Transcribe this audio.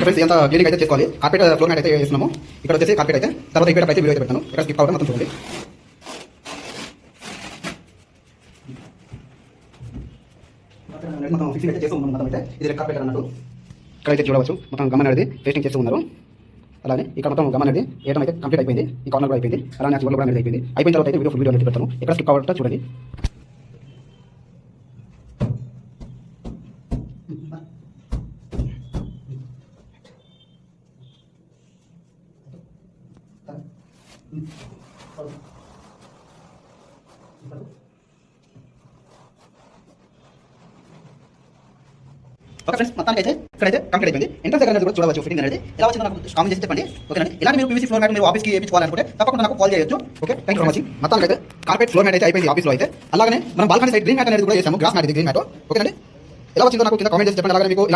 Friends ఎంత cleaning అయితే చేసుకోవాలి. కార్పెట్ ఫ్లోర్ మ్యాట్ అయితే వేస్తున్నాము. ఇక్కడ వచ్చేసి కార్పెట్ అయితే తర్వాత ఇక్కడ అయితే వీడియో అయితే పెడతాను. ఇక్కడ స్కిప్ కావడం మొత్తం చూడండి. మొత్తం ఫిక్సింగ్ అయితే చేస్తూ ఉన్నాం. మొత్తం అయితే ఇది రెడ్ కార్పెట్ అన్నట్టు ఇక్కడైతే చూడవచ్చు. మొత్తం గమన్ అనేది పేస్టింగ్ చేస్తూ ఉన్నారు. అలానే ఇక్కడ మొత్తం గమన్ అనేది ఏటం అయితే కంప్లీట్ అయిపోయింది. ఈ కార్నర్ కూడా అయిపోయింది. అలానే ఆ చివరిలో కూడా అనేది అయిపోయింది. అయిపోయిన తర్వాత అయితే వీడియో అనేది పెడతాను. ఇక్కడ స్కిప్ కావడం చూడండి. ఓకే ఫ్రెండ్స్, మొత్తానికి అయితే ఇక్కడైతే కంప్లీట్ అయిపోయింది. ఎంట్రన్స్ దగ్గర కూడా చూడవచ్చు ఫిట్టింగ్ అనేది ఎలా వచ్చిందో నాకు కామెంట్ చేసి చెప్పండి. ఓకేనండి, ఇలాంటి మీరు పీవీసీ ఫ్లోర్ మ్యాట్ మీరు ఆఫీస్కి వేయించుకోవాలనుకుంటే తప్పకుండా నాకు కాల్ చేయొచ్చు. Okay, thank you for watching. మొత్తానికి అయితే కార్పెట్ ఫ్లోర్ మ్యాట్ అయితే అయిపోయింది ఆఫీస్లో అయితే. అలాగే మనం బాల్కనీ సైడ్ గ్రీన్ మ్యాట్ అనేది కూడా చేసాము. గ్రాస్ మ్యాట్ ఇది గ్రీన్ మ్యాట్. ఓకేనండి, ఎలా వచ్చిందో నాకు కింద కామెంట్ చేసి చెప్పండి. అలాగే మీకు